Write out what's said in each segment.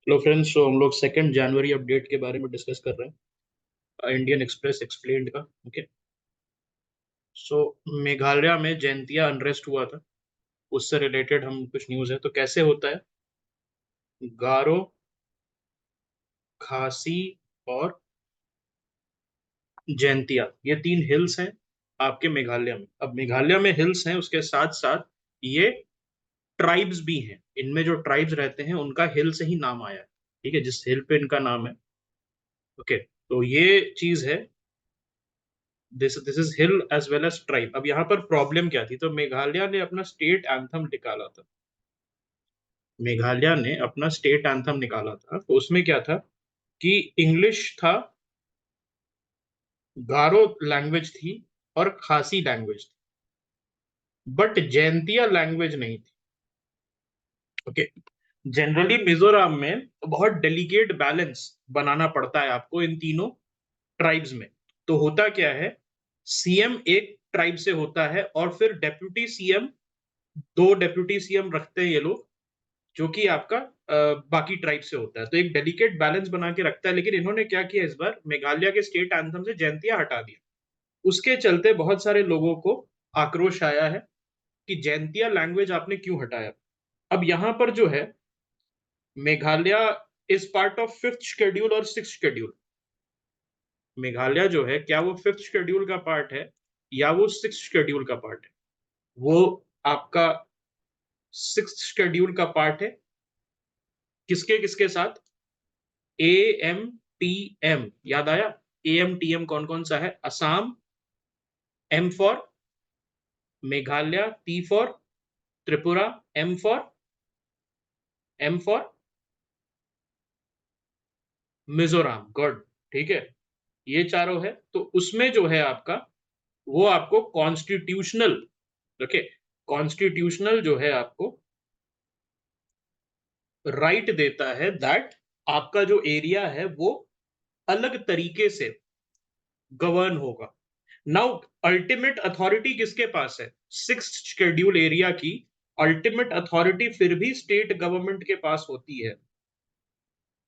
Hello friends, तो हम लोग 2 जनवरी अपडेट के बारे में डिस्कस कर रहे हैं, इंडियन एक्सप्रेस एक्सप्लेन्ड का। ओके। सो मेघालय में जैंतिया अनरेस्ट हुआ था, उससे रिलेटेड हम कुछ न्यूज़ है। तो कैसे होता है, गारो, खासी और जैंतिया, ये 3 हिल्स हैं आपके मेघालय में। अब मेघालय में हिल्स हैं, उसके साथ साथ ये ट्राइब्स भी हैं। इनमें जो ट्राइब्स रहते हैं उनका हिल से ही नाम आया है। ठीक है, जिस हिल पे इनका नाम है। ओके। तो ये चीज है, this is hill as well as tribe. अब यहाँ पर प्रॉब्लम क्या थी, तो मेघालय ने अपना स्टेट एंथम निकाला था। मेघालय ने अपना स्टेट एंथम निकाला था, तो उसमें क्या था कि इंग्लिश था, गारो लैंग्वेज थी और खासी लैंग्वेज थी, बट जैंतिया लैंग्वेज नहीं थी। ओके। जनरली मिजोरम में बहुत डेलिकेट बैलेंस बनाना पड़ता है आपको इन तीनों ट्राइब्स में। तो होता क्या है, सीएम एक ट्राइब से होता है और फिर डेप्यूटी सीएम, 2 डेप्यूटी सीएम रखते हैं ये लोग, जो कि आपका बाकी ट्राइब से होता है। तो एक डेलिकेट बैलेंस बना के रखता है। लेकिन इन्होंने क्या किया, इस बार मेघालय के स्टेट एंथम से जैंतिया हटा दिया। उसके चलते बहुत सारे लोगों को आक्रोश आया है कि जैंतिया लैंग्वेज आपने क्यों हटाया। अब यहाँ पर जो है, Meghalaya is part of 5th schedule और 6th शेड्यूल। मेघालय जो है, क्या वो 5th शेड्यूल का पार्ट है या वो 6th शेड्यूल का पार्ट है? वो आपका 6th शेड्यूल का पार्ट है। किसके किसके साथ? ए एम टी एम, याद आया? ए एम टी एम कौन कौन सा है? Assam, M for Meghalaya, T for Tripura, M for Mizoram. Good. ठीक है, ये चारों है। तो उसमें जो है आपका, वो आपको कॉन्स्टिट्यूशनल, ओके, कॉन्स्टिट्यूशनल जो है आपको राइट देता है दैट आपका जो एरिया है वो अलग तरीके से गवर्न होगा। नाउ अल्टीमेट अथॉरिटी किसके पास है? 6th शेड्यूल एरिया की अल्टीमेट अथॉरिटी फिर भी स्टेट गवर्नमेंट के पास होती है।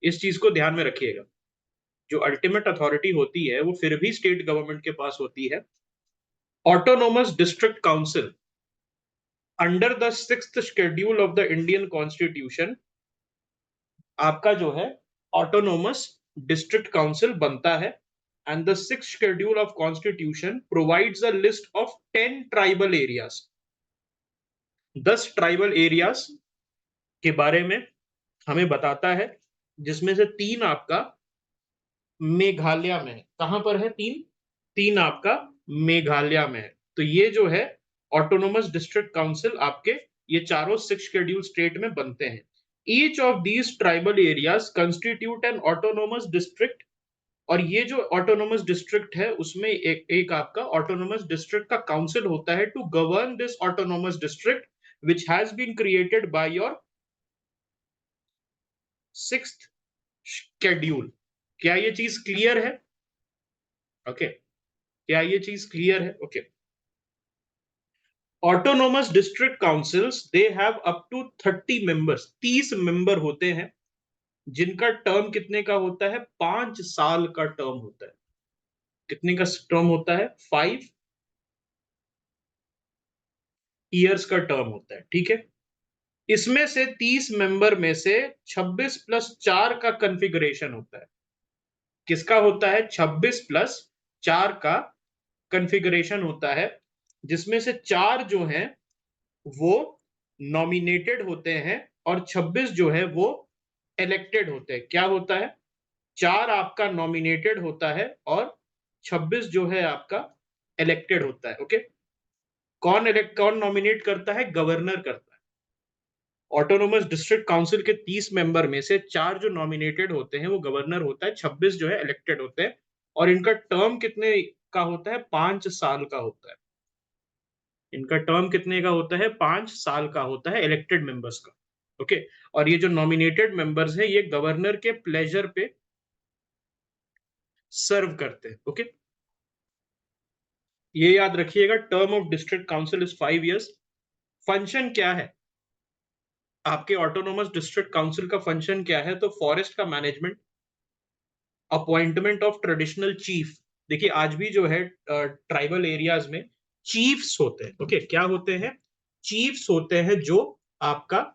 इस चीज को ध्यान में रखिएगा। जो अल्टीमेट अथॉरिटी होती है वो फिर भी स्टेट गवर्नमेंट के पास होती है। Autonomous district council under the 6th schedule of the Indian constitution आपका जो है ऑटोनोमस डिस्ट्रिक्ट काउंसिल बनता है। And the 6th schedule of constitution provides a list of 10 tribal areas, 10 tribal areas के बारे में हमें बताता है, जिसमें से 3 आपका मेघालय में है। कहां पर है? 3, 3 आपका मेघालय में है। तो ये जो है ऑटोनोमस डिस्ट्रिक्ट काउंसिल आपके, ये चारों 6th शेड्यूल स्टेट में बनते हैं। Each of these tribal areas constitute N autonomous district. और ये जो ऑटोनोमस डिस्ट्रिक्ट है उसमें एक आपका ऑटोनोमस डिस्ट्रिक्ट का काउंसिल होता है to govern this autonomous district which has been created by your 6th schedule. क्या ये चीज क्लियर है? ओके। क्या ये चीज क्लियर है? Okay. Autonomous district councils they have up to 30 members, 30 member होते हैं, जिनका टर्म कितने का होता है? 5 साल का टर्म होता है। कितने का टर्म होता है? 5 years का टर्म होता है। ठीक है। इसमें से 30 मेंबर में से 26+4 का कन्फिगरेशन होता है। किसका होता है? 26+4 का कन्फिगरेशन होता है, जिसमें से 4 जो हैं वो नॉमिनेटेड होते हैं और 26 जो है वो इलेक्टेड होते हैं। क्या होता है? 4 आपका नॉमिनेटेड होता है और 26 जो है आपका इलेक्टेड होता है। ओके। कौन नॉमिनेट करता है? गवर्नर करता है। ऑटोनोमस डिस्ट्रिक्ट काउंसिल के 30 मेंबर में से 4 जो नॉमिनेटेड होते हैं वो गवर्नर होता है, 26 जो है इलेक्टेड होते हैं। और इनका टर्म कितने का होता है? 5 साल का होता है। इनका टर्म कितने का होता है? 5 साल का होता है इलेक्टेड मेंबर्स का। ओके। और ये जो नॉमिनेटेड मेंबर्स है ये गवर्नर के प्लेजर पे सर्व करते हैं। ओके। ये याद रखिएगा, term of district council is 5 years। Function क्या है? आपके ऑटोनोमस डिस्ट्रिक्ट काउंसिल का फंक्शन क्या है? तो फॉरेस्ट का management, appointment of traditional chief. देखिए आज भी जो है ट्राइबल एरियाज में चीफ्स होते हैं। ओके, क्या होते हैं? चीफ्स होते हैं, जो आपका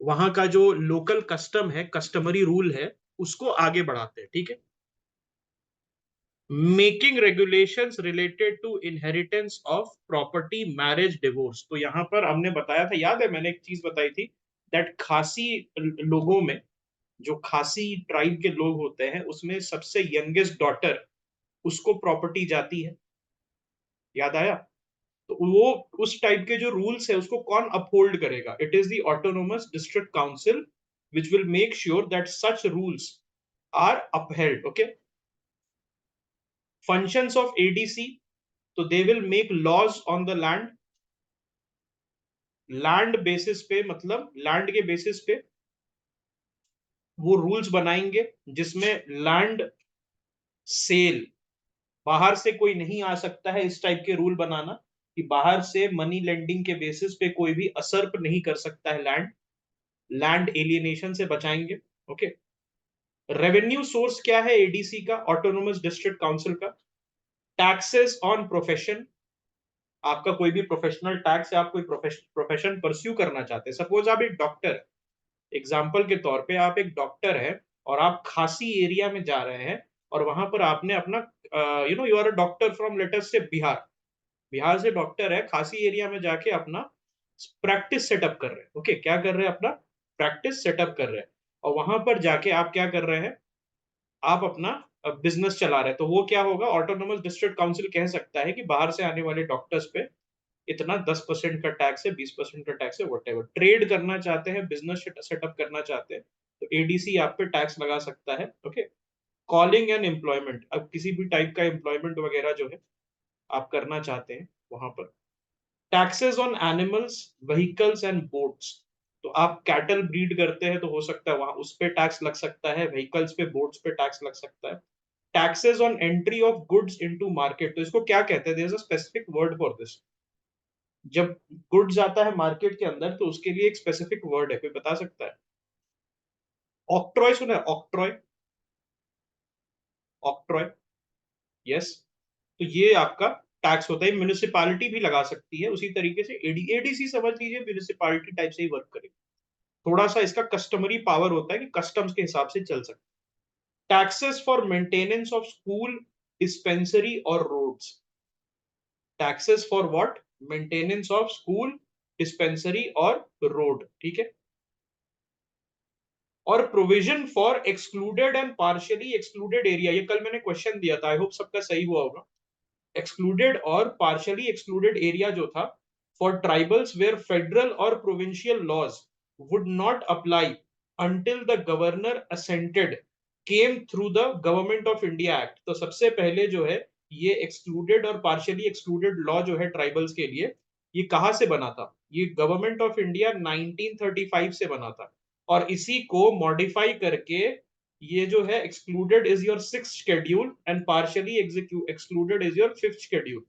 वहां का जो लोकल कस्टम है, कस्टमरी रूल है, उसको आगे बढ़ाते हैं। ठीक है। Making regulations related to inheritance of property, marriage, divorce. तो यहां पर हमने बताया था, याद है मैंने एक चीज बताई थी, दैट खासी लोगों में, जो खासी ट्राइब के लोग होते हैं, उसमें सबसे यंगेस्ट डॉटर, उसको प्रॉपर्टी जाती है। याद आया? तो वो उस टाइप के जो रूल्स है उसको कौन अपहोल्ड करेगा? It is the autonomous district council which will make sure that such rules are upheld. Okay. Functions of ADC, तो they will make laws on the land. Land basis पे, मतलब land के basis पे वो rules बनाएंगे, जिसमें land cell, बाहर से कोई नहीं आ सकता है, इस टाइप के रूल बनाना कि बाहर से मनी लेंडिंग के बेसिस पे कोई भी असर्प नहीं कर सकता है लैंड। लैंड एलियनेशन से बचाएंगे। ओके। रेवेन्यू सोर्स क्या है एडीसी का, ऑटोनोमस डिस्ट्रिक्ट काउंसिल का? Taxes on profession. आपका कोई भी प्रोफेशनल टैक्स है, आप कोई प्रोफेशन परस्यू करना चाहते हैं, सपोज आप एक डॉक्टर, एग्जाम्पल के तौर पे आप एक डॉक्टर है और आप खासी एरिया में जा रहे हैं, और वहां पर आपने अपना, you are a doctor from latest से बिहार, बिहार से डॉक्टर है, खासी एरिया में जाके अपना प्रैक्टिस सेटअप कर रहे हैं। ओके, क्या कर रहे हैं? अपना प्रैक्टिस सेटअप कर रहे हैं। और वहां पर जाके आप क्या कर रहे हैं? आप अपना बिजनेस चला रहे हैं। तो वो क्या होगा? ऑटोनोमस डिस्ट्रिक्ट काउंसिल कह सकता है कि बाहर से आने वाले डॉक्टर्स पे इतना 10% का टैक्स है, 20% का टैक्स है, वट एवर। ट्रेड करना चाहते हैं, बिजनेस सेटअप करना चाहते हैं, तो एडीसी आप पे टैक्स लगा सकता है। ओके। कॉलिंग एंड एम्प्लॉयमेंट, अब किसी भी टाइप का एम्प्लॉयमेंट वगैरह जो है आप करना चाहते हैं वहां पर। Taxes on animals, vehicles and boats. तो आप कैटल ब्रीड करते हैं तो हो सकता है वहां उस पे टैक्स लग सकता है, व्हीकल्स पे, बोट्स पे टैक्स लग सकता है। Taxes on entry of goods into market, तो इसको क्या कहते हैं? There is a specific word for this. जब गुड्स आता है मार्केट के अंदर तो उसके लिए एक स्पेसिफिक वर्ड है, कोई बता सकता है? ऑक्ट्रॉय सुना है? Octroi, octroi. यस। तो ये आपका टैक्स होता है, म्युनिसिपैलिटी भी लगा सकती है उसी तरीके से। एडीसी समझ लीजिए म्युनिसिपैलिटी टाइप से ही वर्क करेगी। थोड़ा सा इसका कस्टमरी पावर होता है कि कस्टम्स के हिसाब से चल सकता है। Taxes for maintenance of school, dispensary और roads. Taxes for what? Maintenance of school, dispensary और रोड। ठीक है। और provision for excluded and partially excluded area, ये कल मैंने क्वेश्चन दिया था, आई होप सबका सही हुआ होगा। एक्सक्लूडेड और पार्शियली एक्सक्लूडेड एरिया जो था, फॉर ट्राइबल्स वेयर फेडरल और provincial laws would not apply until the governor assented came through the government of India act. तो सबसे पहले जो है ये एक्सक्लूडेड और पार्शियली एक्सक्लूडेड लॉ जो है ट्राइबल्स के लिए, ये कहां से बना था? ये गवर्नमेंट ऑफ इंडिया 1935 से बना था। और इसी को मॉडिफाई करके ये जो है excluded is your sixth schedule and partially excluded is your fifth schedule.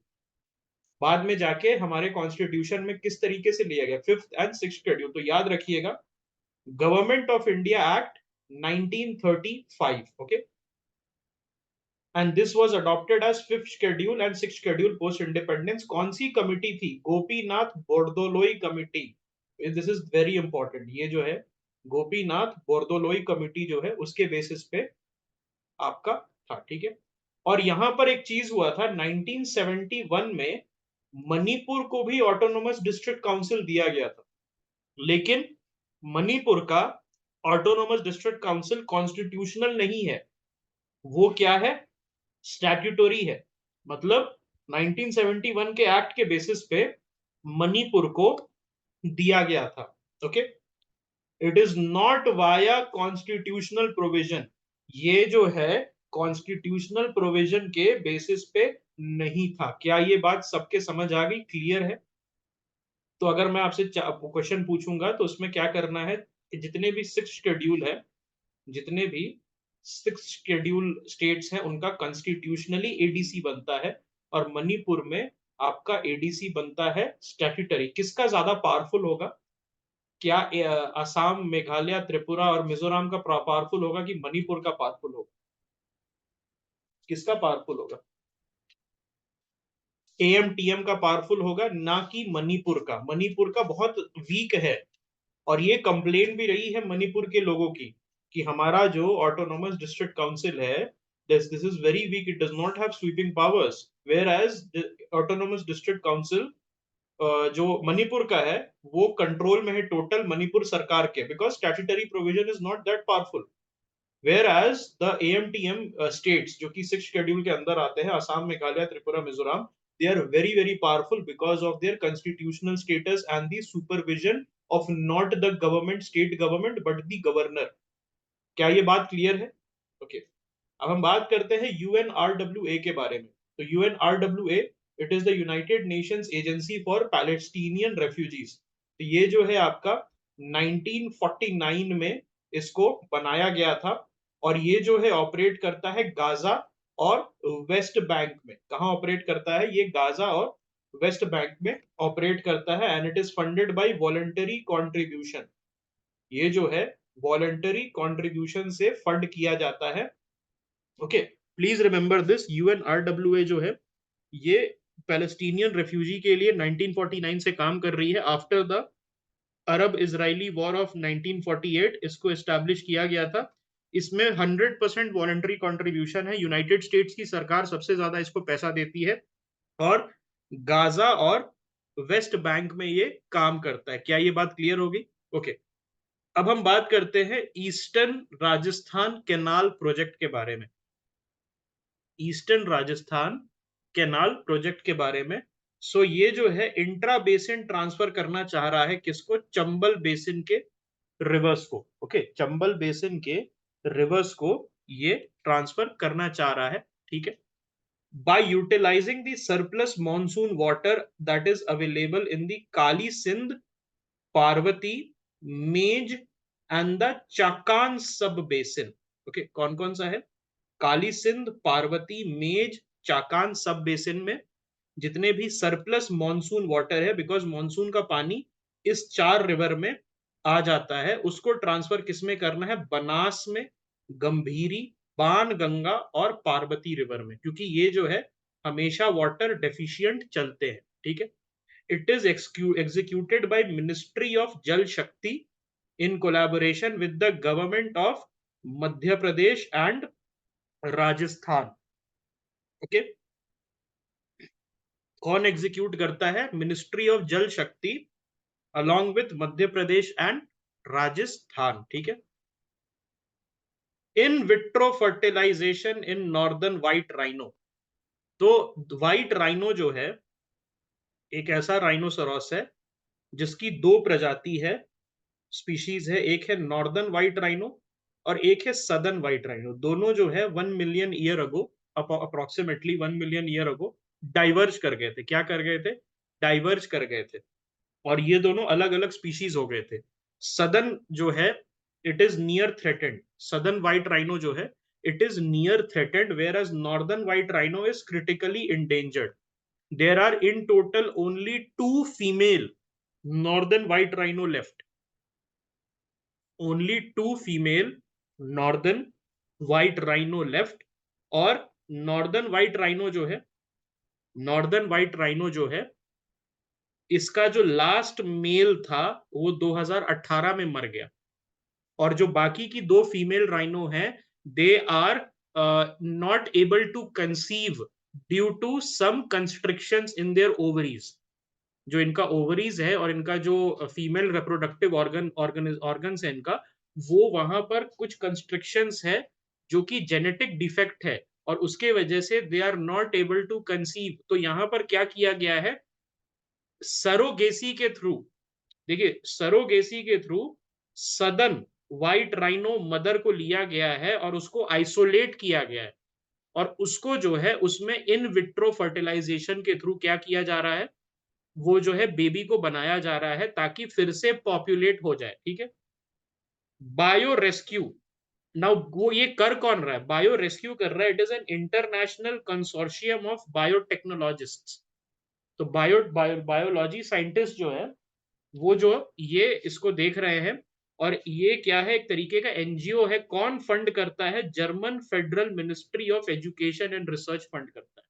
बाद में जाके हमारे कॉन्स्टिट्यूशन में किस तरीके से लिया गया? Fifth and sixth schedule. तो याद रखिएगा, government of India act 1935। Okay. And this was adopted as fifth schedule and sixth schedule post independence. कौन सी कमिटी थी? Gopinath Bordoloi committee. This is very important. ये जो है गोपीनाथ बोरदोलोई कमिटी जो है उसके बेसिस पे आपका था। ठीक है। और यहां पर एक चीज हुआ था 1971 में, मणिपुर को भी ऑटोनोमस डिस्ट्रिक्ट काउंसिल दिया गया था, लेकिन मणिपुर का ऑटोनोमस डिस्ट्रिक्ट काउंसिल कॉन्स्टिट्यूशनल नहीं है। वो क्या है? स्टैट्यूटोरी है। मतलब 1971 के एक्ट के बेसिस पे मणिपुर को दिया गया था। Okay. It is not via constitutional provision. ये जो है कॉन्स्टिट्यूशनल प्रोविजन के बेसिस पे नहीं था। क्या ये बात सबके समझ आ गई? क्लियर है? तो अगर मैं आपसे क्वेश्चन पूछूंगा तो उसमें क्या करना है कि जितने भी सिक्स शेड्यूल है, जितने भी सिक्स शेड्यूल स्टेट्स हैं, उनका कॉन्स्टिट्यूशनली एडीसी बनता है, और मणिपुर में आपका एडीसी बनता है स्टैट्यूटरी। किसका ज्यादा पावरफुल होगा? क्या असम, मेघालय, त्रिपुरा और मिजोरम का पावरफुल होगा कि मणिपुर का पावरफुल होगा? किसका पावरफुल होगा? एएमटीएम का पावरफुल होगा, ना कि मणिपुर का। मणिपुर का बहुत वीक है, और ये कंप्लेन भी रही है मणिपुर के लोगों की कि हमारा जो ऑटोनोमस डिस्ट्रिक्ट काउंसिल है, this is very weak, it does not have sweeping powers, whereas autonomous district council जो मणिपुर का है वो कंट्रोल में है टोटल मणिपुर सरकार के, because statutory provision is not that powerful. Whereas the AMTM states जो कि 6th शेड्यूल के अंदर आते हैं, Assam, Meghalaya, Tripura, Mizoram, they are very very powerful because of their constitutional status and the supervision of not the government, state government, but the governor। क्या ये बात clear है? Okay okay. अब हम बात करते हैं यूएनआरडब्ल्यूए के बारे में। तो UNRWA, it is the United Nations agency for Palestinian refugees. तो ये जो है आपका 1949 में इसको बनाया गया था, और ये जो है ऑपरेट करता है गाजा और वेस्ट बैंक में। कहाँ ऑपरेट करता है? ये गाजा और वेस्ट बैंक में ऑपरेट करता है, and it is funded by voluntary contribution. ये जो है वॉलंटरी कॉन्ट्रीब्यूशन से फंड किया जाता है। Okay, please remember this, UNRWA जो है ये पैलेस्टीनियन रेफ्यूजी के लिए 1949 से काम कर रही है। After the Arab Israeli war of 1948 इसको एस्टैब्लिश किया गया था। इसमें 100% वॉलंटरी कंट्रीब्यूशन है। यूनाइटेड स्टेट्स की सरकार सबसे ज्यादा इसको पैसा देती है, और गाजा और वेस्ट बैंक में ये काम करता है। क्या ये बात क्लियर होगी? ओके, अब हम बात करते हैं ईस्टर्न राजस्थान कैनाल प्रोजेक्ट के बारे में। ईस्टर्न राजस्थान कैनाल प्रोजेक्ट के बारे में। सो ये जो है इंट्रा बेसिन ट्रांसफर करना चाह रहा है किसको? चंबल बेसिन के रिवर्स को। ओके, चंबल बेसिन के रिवर्स को ये ट्रांसफर करना चाह रहा है, ठीक है। By utilising the surplus monsoon water that is available in the Kali Sindh, Parvati, Mej and the चाकान सब बेसिन। ओके, कौन कौन सा है? काली सिंध, पार्वती, मेज, चाकान सब बेसिन में जितने भी सरप्लस मॉनसून वाटर है, बिकॉज मॉनसून का पानी इस 4 रिवर में आ जाता है, उसको ट्रांसफर किसमें करना है? बनास में, गंभीरी, बाण गंगा और पार्वती रिवर में, क्योंकि ये जो है हमेशा वाटर डेफिशिएंट चलते हैं, ठीक है। It is executed by ministry of Jal Shakti in collaboration with the government of Madhya Pradesh and Rajasthan. Okay, कौन एग्जीक्यूट करता है? Ministry of Jal Shakti along with Madhya Pradesh and Rajasthan, ठीक है। In vitro fertilisation in northern white rhino. तो व्हाइट राइनो जो है एक ऐसा राइनोसोरस है जिसकी 2 प्रजाति है, स्पीशीज है। एक है नॉर्दर्न व्हाइट राइनो और एक है सदर्न व्हाइट राइनो। दोनों जो है 1 million year ago, approximately 1 million year ago diverge कर गए थे। क्या कर गए थे? डाइवर्ज कर गए थे, और ये दोनों अलग अलग स्पीशीज हो गए थे। सदर्न जो है it is near threatened. Southern white rhino जो है it is near threatened, whereas northern white rhino is critically endangered. There are in total only 2 female northern white rhino left. Only 2 female northern white rhino left. और northern white rhino जो है, northern white rhino जो है इसका जो last mail था वो 2018 में मर गया, और जो बाकी की 2 फीमेल राइनो हैं they are not able to conceive due to some constrictions in their ovaries. जो इनका ओवरीज है और इनका जो फीमेल रिप्रोडक्टिव ऑर्गन्स है इनका, वो वहां पर कुछ कंस्ट्रिक्शंस है जो कि जेनेटिक डिफेक्ट है, और उसके वजह से they are not able to conceive. तो यहां पर क्या किया गया है? सरोगेसी के थ्रू, देखिए सरोगेसी के through southern white rhino mother को लिया गया है और उसको आइसोलेट किया गया है, और उसको जो है उसमें इन विट्रो फर्टिलाइजेशन के थ्रू क्या किया जा रहा है? वो जो है बेबी को बनाया जा रहा है ताकि फिर से पॉपुलेट हो जाए, ठीक है। बायो रेस्क्यू, नाउ वो ये कर कौन रहा है? बायो रेस्क्यू कर रहा है, it is an international consortium of biotechnologists. तो बायोलॉजी साइंटिस्ट जो है वो जो ये इसको देख रहे हैं, और ये क्या है, एक तरीके का एनजीओ है। कौन फंड करता है? German federal ministry of education and research fund करता है।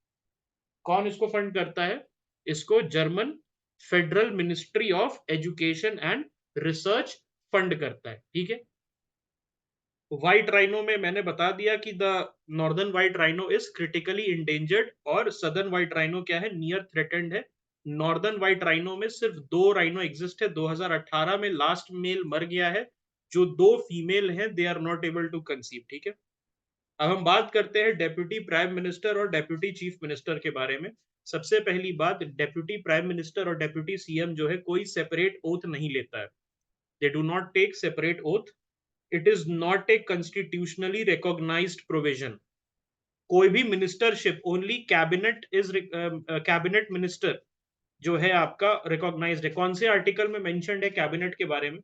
कौन इसको फंड करता है? इसको German federal ministry of education and research fund करता है, ठीक है। व्हाइट राइनो में मैंने बता दिया कि the northern white rhino is critically endangered, और सदर्न व्हाइट राइनो क्या है, नियर थ्रेटेंड है। नॉर्दर्न व्हाइट राइनो में सिर्फ 2 राइनो एग्जिस्ट है, 2018 में लास्ट मेल मर गया है। जो 2 फीमेल हैं they are not able to conceive, ठीक है। अब हम बात करते हैं डेप्यूटी प्राइम मिनिस्टर और डेप्यूटी चीफ मिनिस्टर के बारे में। सबसे पहली बात, डेप्यूटी प्राइम मिनिस्टर और डेप्यूटी सीएम जो है कोई सेपरेट ओथ नहीं लेता है। They do not take separate oath. It is not a constitutionally recognised provision. कोई भी ministership only cabinet is cabinet minister जो है आपका रिकॉग्नाइज्ड है। कौन से आर्टिकल में मेंशन्ड है कैबिनेट के बारे में?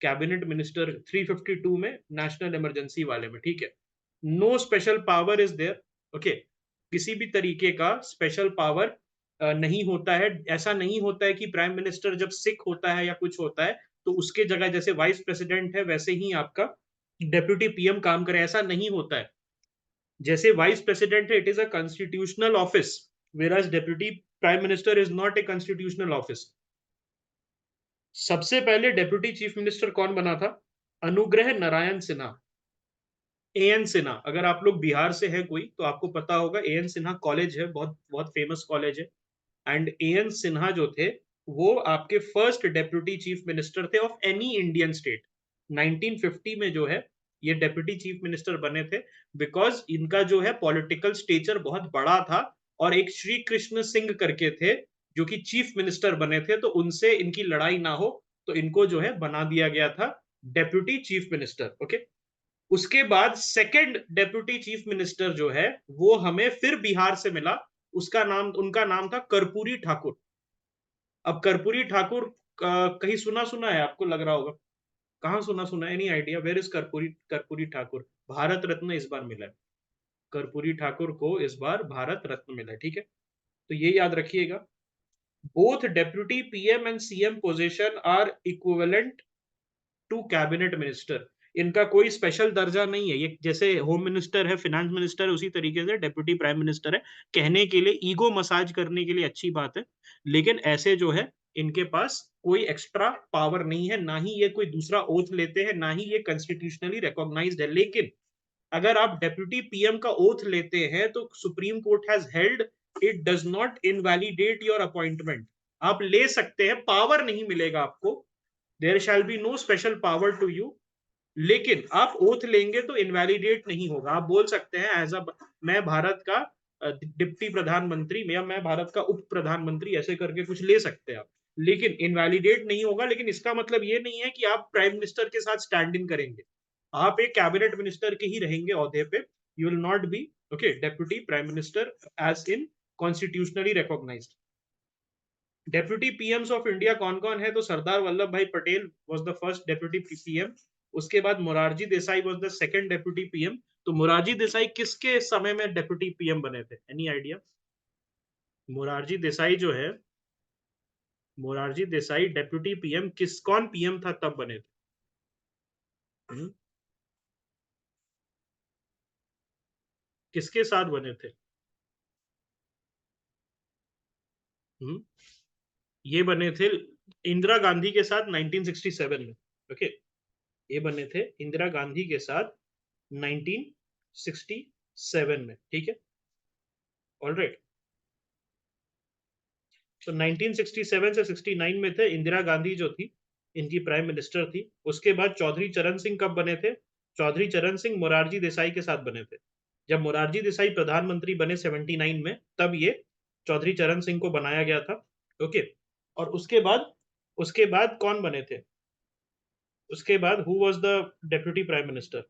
कैबिनेट मिनिस्टर 352 में, नेशनल इमरजेंसी वाले में, ठीक है। No special power is there, okay. किसी भी तरीके का स्पेशल पावर नहीं होता है। ऐसा नहीं होता है कि प्राइम मिनिस्टर जब सिक होता है या कुछ होता है तो उसके जगह जैसे वाइस प्रेसिडेंट है वैसे ही आपका डेप्यूटी पीएम काम करे, ऐसा नहीं होता है। जैसे वाइस प्रेसिडेंट है, it is a constitutional office, whereas deputy prime minister is not a constitutional office. सबसे पहले डेप्यूटी चीफ मिनिस्टर कौन बना था? अनुग्रह नारायण सिन्हा। एएन सिन्हा, अगर आप लोग बिहार से है कोई तो आपको पता होगा, एएन सिन्हा कॉलेज है, बहुत बहुत फेमस कॉलेज है। एंड एएन सिन्हा जो थे वो आपके फर्स्ट डेप्यूटी चीफ मिनिस्टर थे ऑफ एनी इंडियन स्टेट। 1950 में जो है ये डेप्यूटी चीफ मिनिस्टर बने थे, बिकॉज इनका जो है पॉलिटिकल स्टेचर बहुत बड़ा था। और एक श्री कृष्ण सिंह करके थे जो कि चीफ मिनिस्टर बने थे, तो उनसे इनकी लड़ाई ना हो तो इनको जो है बना दिया गया था डेप्यूटी चीफ मिनिस्टर, ओके। उसके बाद सेकंड डेप्यूटी चीफ मिनिस्टर जो है वो हमें फिर बिहार से मिला। उसका नाम, उनका नाम था कर्पूरी ठाकुर। अब कर्पूरी ठाकुर कहीं सुना सुना है आपको, लग रहा होगा। कहाँ सुना सुना है? Any idea where is Karpoori Karpoori Thakur? Bharat Ratna इस बार मिला है। कर्पूरी ठाकुर को इस बार भारत रत्न मिला है, ठीक है। तो ये याद रखिएगा। Both deputy PM and CM position are equivalent to cabinet minister. इनका कोई स्पेशल दर्जा नहीं है। ये जैसे होम मिनिस्टर है, फाइनेंस मिनिस्टर है, उसी तरीके से डेप्यूटी प्राइम मिनिस्टर है। कहने के लिए, ईगो मसाज करने के लिए अच्छी बात है, लेकिन ऐसे जो है इनके पास कोई एक्स्ट्रा पावर नहीं है, ना ही ये कोई दूसरा ओथ लेते हैं, ना ही ये कॉन्स्टिट्यूशनली रिकॉग्नाइज्ड है। लेकिन अगर आप डेप्यूटी पीएम का ओथ लेते हैं तो supreme court has held it does not invalidate your appointment. आप ले सकते हैं, पावर नहीं मिलेगा आपको। There shall be no special power to you. लेकिन आप ओथ लेंगे तो इनवैलिडेट नहीं होगा। आप बोल सकते हैं एज अ, मैं भारत का डिप्टी प्रधानमंत्री, या मैं भारत का उप प्रधानमंत्री, ऐसे करके कुछ ले सकते हैं आप। लेकिन इनवैलिडेट नहीं होगा। लेकिन इसका मतलब ये नहीं है कि आप प्राइम मिनिस्टर के साथ स्टैंड इन करेंगे। आप एक कैबिनेट मिनिस्टर के ही रहेंगे औहदे पे। You will not be, okay, deputy prime minister as in constitutionally recognised. Deputy PMs of India कौन कौन है? तो Sardar Vallabhbhai Patel was the first deputy PM. उसके बाद Morarji Desai was the second deputy PM. तो मोरारजी देसाई किसके समय में डेप्यूटी पीएम बने थे? Any idea? मोरारजी देसाई जो है, मोरारजी देसाई डेप्यूटी पीएम किस, कौन पीएम था तब बने थे? हुँ? किसके साथ बने थे? हुँ? ये बने थे इंदिरा गांधी के साथ 1967 में, ओके। ये बने थे इंदिरा गांधी के साथ 1967 में, ठीक है। ऑलराइट। तो 1967 से 69 में थे। इंदिरा गांधी जो थी इनकी प्राइम मिनिस्टर थी। उसके बाद चौधरी चरण सिंह कब बने थे? चौधरी चरण सिंह मोरारजी देसाई के साथ बने थे। जब मोरारजी देसाई प्रधानमंत्री बने 79 में, तब ये चौधरी चरण सिंह को बनाया गया था, ओके। और उसके बाद कौन बने थे? उसके बाद who was the deputy prime minister?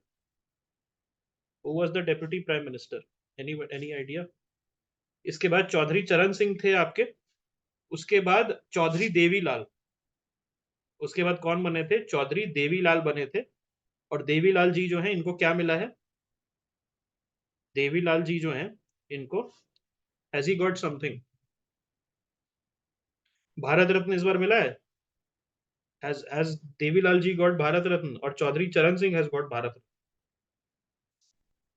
Who was the deputy prime minister? Any idea? इसके बाद चौधरी चरण सिंह थे आपके। उसके बाद चौधरी देवीलाल। उसके बाद कौन बने थे? चौधरी देवीलाल बने थे। और देवीलाल जी जो हैं इनको क्या मिला है? देवीलाल जी जो हैं इनको, has he got something? Bharat Ratna इस बार मिला है? has Devilal ji got Bharat Ratna or Chaudhary Charan Singh has got Bharat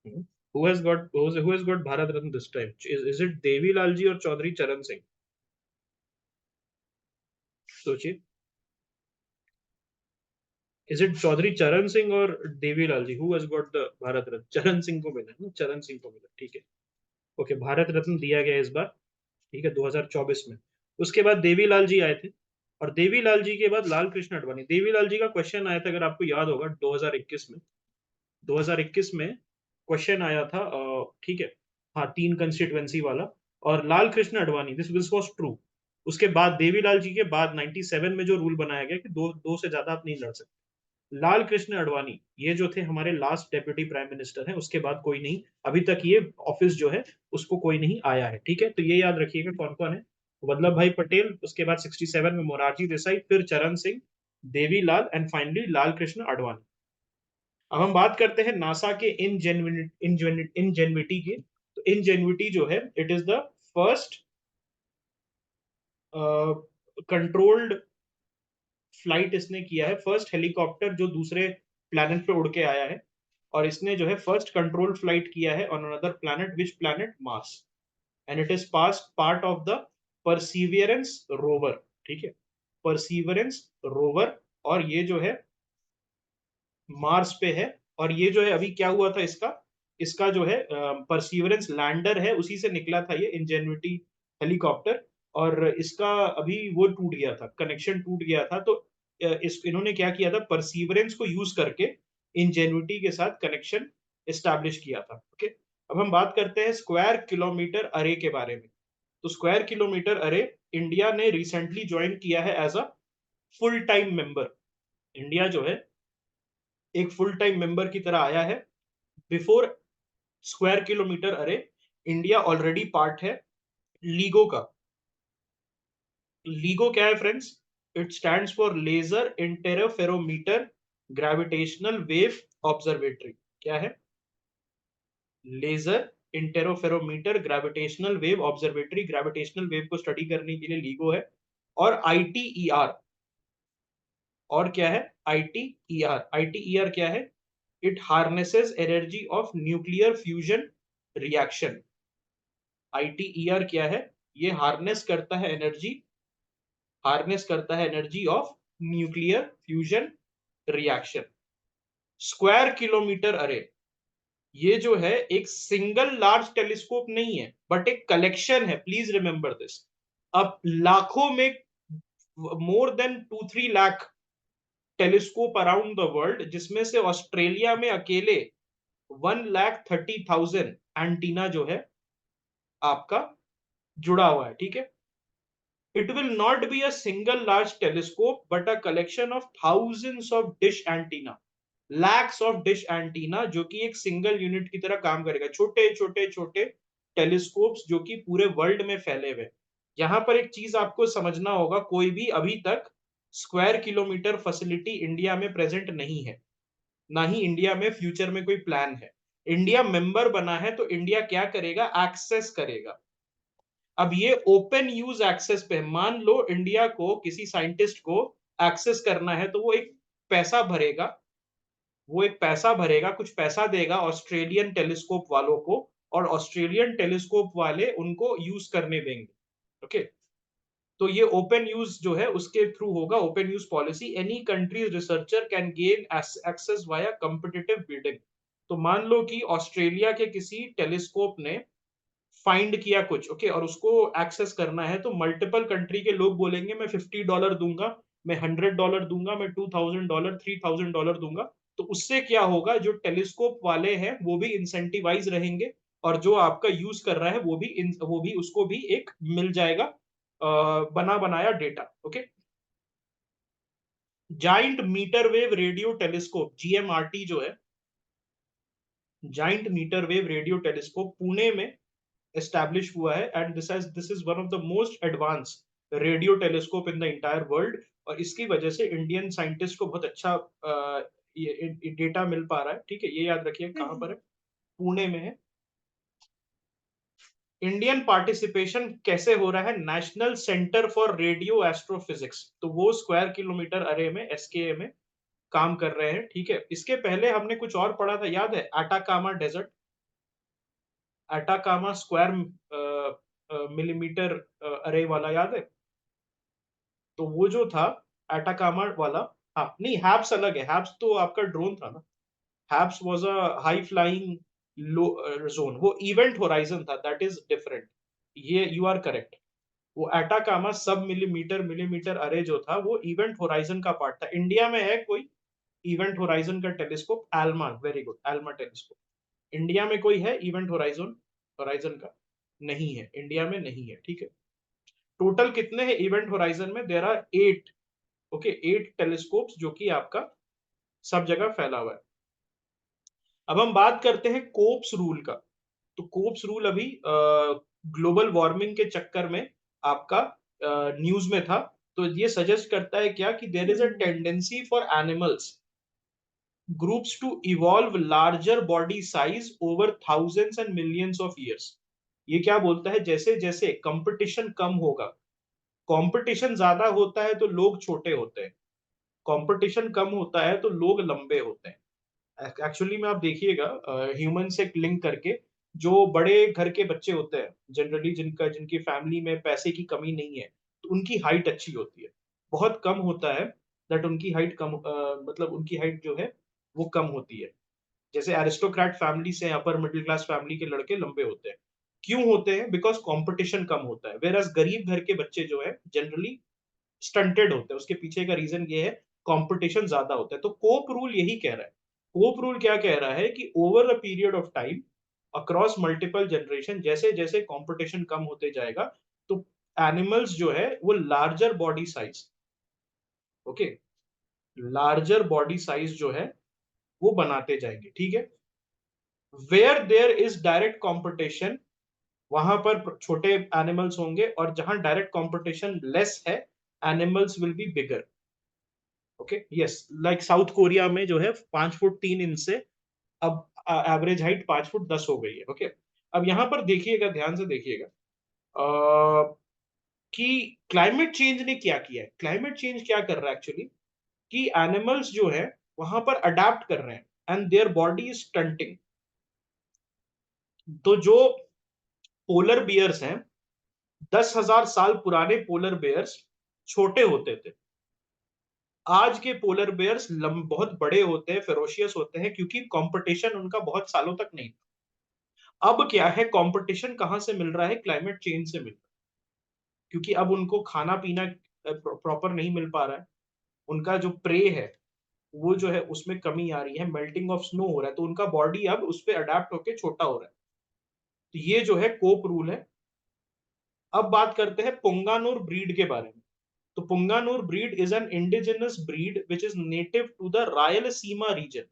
Ratna? Who has got Bharat Ratna this time? Is it Devilal ji or Chaudhary Charan Singh? सोचिए, is it Chaudhary Charan Singh or Devilal ji? Who has got the Bharat Ratna? Charan Singh को मिला ना, चरण सिंह को मिला, ठीक है। Okay, Bharat Ratna दिया गया इस बार, ठीक है, 2024 में। उसके बाद देवीलाल जी आए थे, और देवीलाल जी के बाद लाल कृष्ण आडवाणी। देवीलाल जी का क्वेश्चन आया था, अगर आपको याद होगा, 2021 में। 2021 में क्वेश्चन आया था, ठीक है, हाँ, 3 कंस्टिट्युएंसी वाला। और Lal Krishna Advani, this was true. उसके बाद देवीलाल जी के बाद 97 में जो रूल बनाया गया कि दो से ज्यादा आप नहीं लड़ सकते। लाल कृष्ण आडवाणी ये जो थे हमारे लास्ट डेप्यूटी प्राइम मिनिस्टर हैं, उसके बाद कोई नहीं, अभी तक ये ऑफिस जो है उसको कोई नहीं आया है, ठीक है। तो ये याद रखिएगा कौन कौन है। वल्लभ भाई पटेल, उसके बाद 67 में मोरारजी देसाई, फिर चरण सिंह, देवीलाल, एंड फाइनली लाल कृष्ण आडवाणी। अब हम बात करते हैं नासा के इनजेन्युइटी की। तो इनजेन्युइटी जो है, it is the first controlled flight इसने किया है, फर्स्ट हेलीकॉप्टर जो दूसरे प्लैनेट पे उड़ के आया है। और इसने जो है फर्स्ट कंट्रोल फ्लाइट किया है on another planet, which planet? Mars. And it is pass part of the perseverance rover, ठीक है, परसीवियरेंस रोवर। और ये जो है मार्स पे है। और ये जो है अभी क्या हुआ था इसका, इसका जो है परसीवरेंस लैंडर है, उसी से निकला था ये इंजेन्युइटी हेलीकॉप्टर। और इसका अभी वो टूट गया था, कनेक्शन टूट गया था। तो इस इन्होंने क्या किया था, परसीवरेंस को यूज करके इंजेन्युइटी के साथ कनेक्शन एस्टैब्लिश किया था। ओके, अब हम बात करते हैं स्क्वायर किलोमीटर अरे के बारे में। तो स्क्वायर किलोमीटर अरे इंडिया ने रिसेंटली ज्वाइन किया है as a full time member. India जो है एक फुल टाइम मेंबर की तरह आया है। Before square kilometre array, India already part है लीगो का। लीगो क्या है friends? It stands for laser interferometer gravitational wave observatory. क्या है? Laser interferometer gravitational wave observatory. Gravitational wave को स्टडी करने के लिए लीगो है। और आईटीईआर, और क्या है? आईटीईआर। आईटीईआर क्या है? It harnesses energy of nuclear fusion reaction. ITER क्या है? ये हार्नेस करता है energy of nuclear fusion reaction. Square kilometre अरे, ये जो है एक सिंगल लार्ज टेलीस्कोप नहीं है, बट एक कलेक्शन है। Please remember this. अब लाखों में, more than 2-3 lakh telescope around the world, जिसमें से ऑस्ट्रेलिया में अकेले 1,30,000 एंटीना जो है आपका जुड़ा हुआ है, ठीक है। It will not be a single large telescope, but a collection of thousands of dish antenna, lakhs of dish antenna, जो कि एक सिंगल यूनिट की तरह काम करेगा। छोटे छोटे छोटे टेलीस्कोप्स जो कि पूरे वर्ल्ड में फैले हुए। यहां पर एक चीज आपको समझना होगा, कोई भी अभी तक स्क्वायर किलोमीटर फैसिलिटी इंडिया में प्रेजेंट नहीं है, ना ही इंडिया में फ्यूचर में कोई प्लान है। इंडिया मेंबर बना है तो इंडिया क्या करेगा? एक्सेस करेगा। अब ये ओपन यूज एक्सेस पे, मान लो इंडिया को किसी साइंटिस्ट को एक्सेस करना है, तो वो एक पैसा भरेगा, कुछ पैसा देगा ऑस्ट्रेलियन टेलीस्कोप वालों को, और ऑस्ट्रेलियन टेलीस्कोप वाले उनको यूज करने देंगे। ओके, तो ये ओपन यूज जो है उसके थ्रू होगा, open use policy. Any countries researcher can gain access via competitive bidding. तो मान लो कि ऑस्ट्रेलिया के किसी टेलीस्कोप ने फाइंड किया कुछ, ओके, और उसको एक्सेस करना है, तो मल्टीपल कंट्री के लोग बोलेंगे मैं $50 दूंगा, मैं $100 दूंगा, मैं $2,000 $3,000 दूंगा। तो उससे क्या होगा, जो टेलीस्कोप वाले हैं वो भी इंसेंटिवाइज रहेंगे, और जो आपका यूज कर रहा है वो भी उसको भी एक मिल जाएगा बना बनाया data. Okay, giant metre wave radio telescope, GMRT जो है, giant metre wave radio telescope Pune में established हुआ है। And this is one of the most advance radio telescope in the entire world. और इसकी वजह से इंडियन साइंटिस्ट को बहुत अच्छा डेटा मिल पा रहा है, ठीक है। ये याद रखिए कहां पर है, पुणे में है। इंडियन पार्टिसिपेशन कैसे हो रहा है? National centre for radio astrophysics, तो वो स्क्वायर किलोमीटर अरे में एसकेए में काम कर रहे हैं, ठीक है। इसके पहले हमने कुछ और पढ़ा था, याद है? Atacama desert, Atacama square millimetre array वाला, याद है? तो वो जो था अटाकामा वाला, हाँ नहीं, हैप्स अलग है, हैप्स तो आपका ड्रोन था ना। HEPS was a high flying low zone, वो इवेंट होराइजन था, दैट इज डिफरेंट। ये यू आर करेक्ट। वो एटाकामा सब मिलीमीटर मिलीमीटर अरे जो था वो इवेंट होराइजन का पार्ट था। इंडिया में है कोई इवेंट होराइजन का telescope? Elma, very good, Elma telescope. India में कोई है इवेंट होराइजन होराइजन का? नहीं है, इंडिया में नहीं है, ठीक है। टोटल कितने हैं इवेंट होराइजन में? देयर आर 8, ओके, 8 टेलीस्कोप्स जो कि आपका सब जगह फैला हुआ है। अब हम बात करते हैं कोप्स रूल का। तो कोप्स रूल अभी ग्लोबल वार्मिंग के चक्कर में आपका न्यूज में था। तो ये सजेस्ट करता है क्या कि there is a tendency for animals groups to evolve larger body size over thousands and millions of years. ये क्या बोलता है? जैसे जैसे कंपटीशन कम होगा, कंपटीशन ज्यादा होता है तो लोग छोटे होते हैं, कंपटीशन कम होता है तो लोग लंबे होते हैं। एक्चुअली में आप देखिएगा ह्यूमन से लिंक करके, जो बड़े घर के बच्चे होते हैं जनरली, जिनकी फैमिली में पैसे की कमी नहीं है, तो उनकी हाइट अच्छी होती है। बहुत कम होता है दैट उनकी हाइट कम, मतलब उनकी हाइट जो है वो कम होती है। जैसे एरिस्टोक्रेट फैमिली से अपर मिडिल क्लास फैमिली के लड़के लंबे होते हैं। क्यों होते हैं? बिकॉज कंपटीशन कम होता है। वेर एज गरीब घर के बच्चे जो है जनरली स्टंटेड होते हैं। उसके पीछे का रीजन ये है, कंपटीशन ज्यादा होता है। तो कोप रूल यही कह रहा है। कोप रूल क्या कह रहा है कि over a period of time across multiple generation, जैसे जैसे कंपटीशन कम होते जाएगा तो एनिमल्स जो है वो larger body size, okay, larger body size जो है वो बनाते जाएंगे, ठीक है। Where there is direct competition, वहां पर छोटे एनिमल्स होंगे, और जहां डायरेक्ट कंपटीशन लेस है, animals will be bigger, okay, yes. Like South Korea में जो है 5 फुट 3 इंच से अब एवरेज हाइट 5 फुट 10 हो गई है, ओके। अब यहां पर देखिएगा, ध्यान से देखिएगा कि क्लाइमेट चेंज ने क्या किया है। क्लाइमेट चेंज क्या कर रहा है एक्चुअली, कि एनिमल्स जो है वहां पर अडेप्ट कर रहे हैं and their body is stunting. तो जो पोलर बियर्स हैं, 10,000 साल पुराने पोलर बेयर्स छोटे होते थे। आज के पोलर बेयर्स बहुत बड़े होते हैं, फेरोशियस होते हैं, क्योंकि कंपटीशन उनका बहुत सालों तक नहीं था। अब क्या है, कंपटीशन कहां से मिल रहा है? क्लाइमेट चेंज से मिल रहा है। क्योंकि अब उनको खाना पीना प्रॉपर नहीं मिल पा रहा है, उनका जो प्रे है वो जो है उसमें कमी आ रही है, मेल्टिंग ऑफ स्नो हो रहा है, तो उनका बॉडी अब उस पर अडेप्ट होकर छोटा हो रहा है। तो ये जो है कोप रूल है। अब बात करते हैं पुंगानुर ब्रीड के बारे में। तो Punganur breed is an indigenous breed which is native to the Rayalaseema region,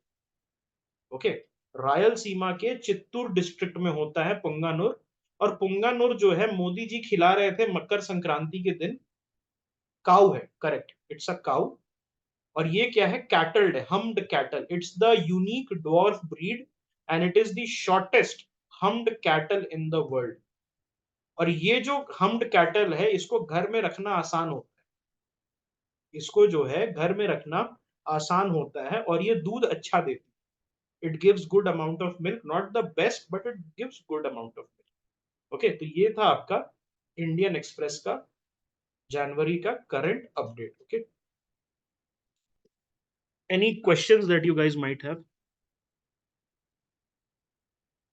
okay. Rayalaseema के चित्तूर डिस्ट्रिक्ट में होता है पुंगानुर। और पुंगानुर जो है मोदी जी खिला रहे थे मकर संक्रांति के दिन। काउ है, करेक्ट, इट्स अ काउ। और ये क्या है? कैटल्ड है, humped cattle. It's the unique dwarf breed and it is the shortest humped cattle in the world. और ये जो हम्ड कैटल है इसको घर में रखना आसान होता है, इसको जो है घर में रखना आसान होता है, और ये दूध अच्छा देती है। It gives good amount of milk, not the best but it gives good amount of milk, okay. तो ये था आपका इंडियन एक्सप्रेस का जनवरी का current update, okay. Any questions that you guys might have?